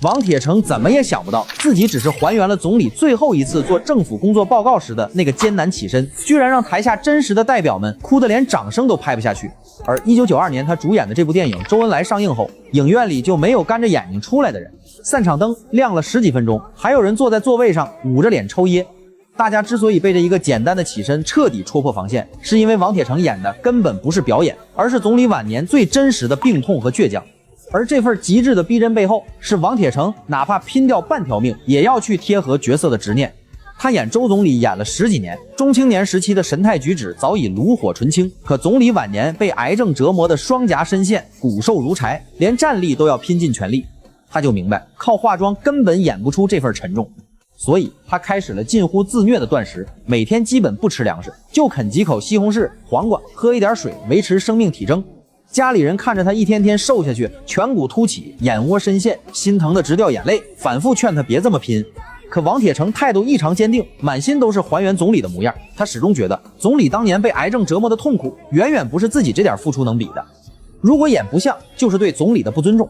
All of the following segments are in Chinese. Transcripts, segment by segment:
王铁成怎么也想不到，自己只是还原了总理最后一次做政府工作报告时的那个艰难起身，居然让台下真实的代表们哭得连掌声都拍不下去。而1992年他主演的这部电影《周恩来》上映后，影院里就没有干着眼睛出来的人，散场灯亮了10几分钟，还有人坐在座位上捂着脸抽噎。大家之所以被这一个简单的起身彻底戳破防线，是因为王铁成演的根本不是表演，而是总理晚年最真实的病痛和倔强。而这份极致的逼真背后，是王铁成哪怕拼掉半条命也要去贴合角色的执念。他演周总理演了10几年，中青年时期的神态举止早已炉火纯青，可总理晚年被癌症折磨的双颊深陷，骨瘦如柴，连站立都要拼尽全力。他就明白靠化妆根本演不出这份沉重，所以他开始了近乎自虐的断食，每天基本不吃粮食，就啃几口西红柿、黄瓜，喝一点水，维持生命体征。家里人看着他一天天瘦下去，颧骨凸起，眼窝深陷，心疼得直掉眼泪，反复劝他别这么拼。可王铁成态度异常坚定，满心都是还原总理的模样。他始终觉得总理当年被癌症折磨的痛苦，远远不是自己这点付出能比的。如果演不像，就是对总理的不尊重。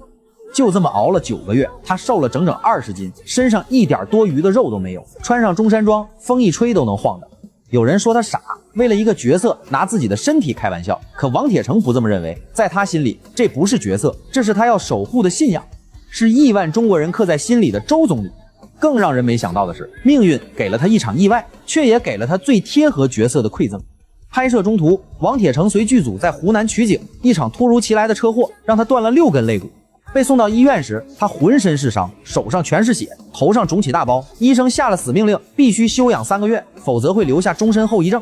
就这么熬了9个月，他瘦了整整20斤，身上一点多余的肉都没有，穿上中山装，风一吹都能晃的。有人说他傻，为了一个角色拿自己的身体开玩笑，可王铁成不这么认为，在他心里，这不是角色，这是他要守护的信仰，是亿万中国人刻在心里的周总理。更让人没想到的是，命运给了他一场意外，却也给了他最贴合角色的馈赠。拍摄中途，王铁成随剧组在湖南取景，一场突如其来的车祸让他断了6根肋骨。被送到医院时，他浑身是伤，手上全是血，头上肿起大包，医生下了死命令，必须休养3个月，否则会留下终身后遗症。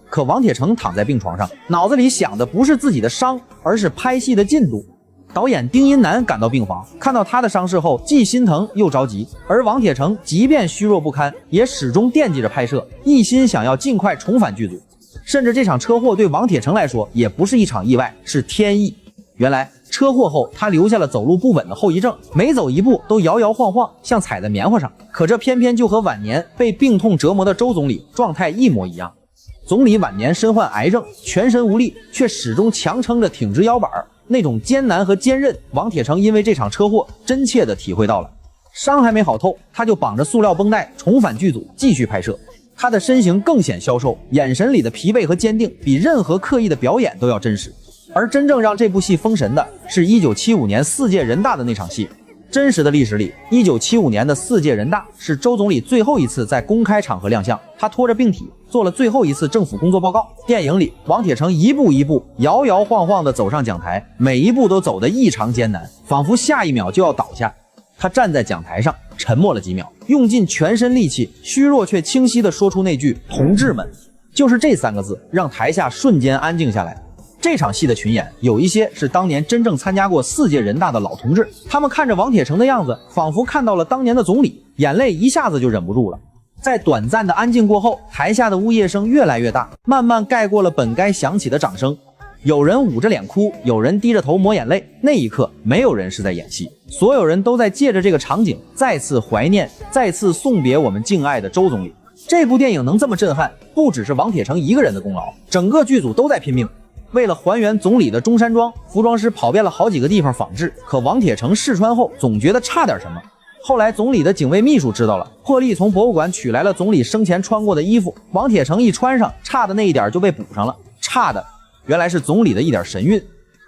可王铁成躺在病床上，脑子里想的不是自己的伤，而是拍戏的进度。导演丁荫南赶到病房，看到他的伤势后，既心疼又着急。而王铁成即便虚弱不堪，也始终惦记着拍摄，一心想要尽快重返剧组。甚至这场车祸对王铁成来说也不是一场意外，是天意。原来车祸后他留下了走路不稳的后遗症，每走一步都摇摇晃晃，像踩在棉花上。可这偏偏就和晚年被病痛折磨的周总理状态一模一样。总理晚年身患癌症，全身无力，却始终强撑着挺直腰板，那种艰难和坚韧，王铁成因为这场车祸真切地体会到了。伤还没好透，他就绑着塑料绷带重返剧组继续拍摄。他的身形更显消瘦，眼神里的疲惫和坚定比任何刻意的表演都要真实。而真正让这部戏封神的是1975年4届人大的那场戏。真实的历史里，1975年的4届人大是周总理最后一次在公开场合亮相，他拖着病体做了最后一次政府工作报告。电影里，王铁成一步一步摇摇晃晃地走上讲台，每一步都走得异常艰难，仿佛下一秒就要倒下。他站在讲台上沉默了几秒，用尽全身力气，虚弱却清晰地说出那句“同志们”，就是这3个字让台下瞬间安静下来。这场戏的群演有一些是当年真正参加过4届人大的老同志，他们看着王铁成的样子，仿佛看到了当年的总理，眼泪一下子就忍不住了。在短暂的安静过后，台下的呜咽声越来越大，慢慢盖过了本该响起的掌声。有人捂着脸哭，有人低着头抹眼泪。那一刻，没有人是在演戏，所有人都在借着这个场景再次怀念，再次送别我们敬爱的周总理。这部电影能这么震撼，不只是王铁成一个人的功劳，整个剧组都在拼命。为了还原总理的中山装，服装师跑遍了好几个地方仿制，可王铁成试穿后总觉得差点什么。后来总理的警卫秘书知道了，破例从博物馆取来了总理生前穿过的衣服，王铁成一穿上，差的那一点就被补上了，差的原来是总理的一点神韵。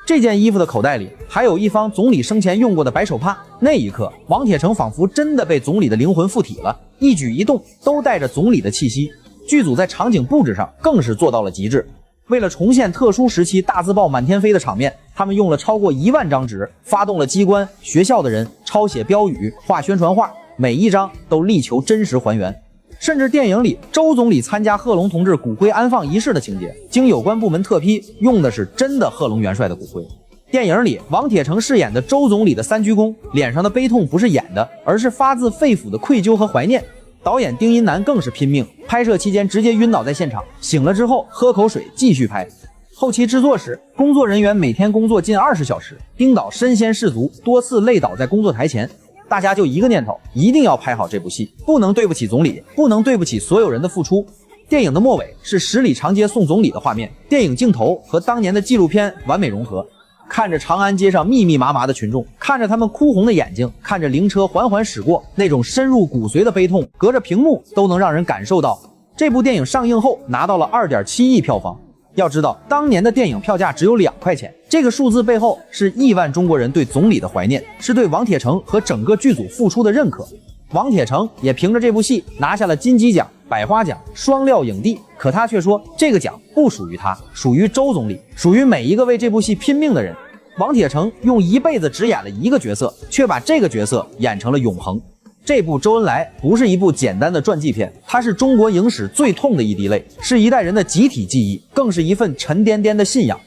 这件衣服的口袋里还有一方总理生前用过的白手帕，那一刻王铁成仿佛真的被总理的灵魂附体了，一举一动都带着总理的气息。剧组在场景布置上更是做到了极致，为了重现特殊时期大字报满天飞的场面，他们用了超过1万张纸，发动了机关、学校的人抄写标语、画宣传画，每一张都力求真实还原。甚至电影里周总理参加贺龙同志骨灰安放仪式的情节，经有关部门特批，用的是真的贺龙元帅的骨灰。电影里王铁成饰演的周总理的3鞠躬，脸上的悲痛不是演的，而是发自肺腑的愧疚和怀念。导演丁荫南更是拼命，拍摄期间直接晕倒在现场，醒了之后喝口水继续拍。后期制作时，工作人员每天工作近20小时，丁导身先士卒，多次累倒在工作台前。大家就一个念头，一定要拍好这部戏，不能对不起总理，不能对不起所有人的付出。电影的末尾是10里长街送总理的画面，电影镜头和当年的纪录片完美融合。看着长安街上密密麻麻的群众，看着他们哭红的眼睛，看着灵车缓缓驶过，那种深入骨髓的悲痛，隔着屏幕都能让人感受到。这部电影上映后拿到了2.7亿票房。要知道，当年的电影票价只有2块钱，这个数字背后是亿万中国人对总理的怀念，是对王铁成和整个剧组付出的认可。王铁成也凭着这部戏拿下了金鸡奖、百花奖、双料影帝，可他却说这个奖不属于他，属于周总理，属于每一个为这部戏拼命的人。王铁成用一辈子只演了一个角色，却把这个角色演成了永恒。这部《周恩来》不是一部简单的传记片，它是中国影史最痛的一滴泪，是一代人的集体记忆，更是一份沉甸甸的信仰。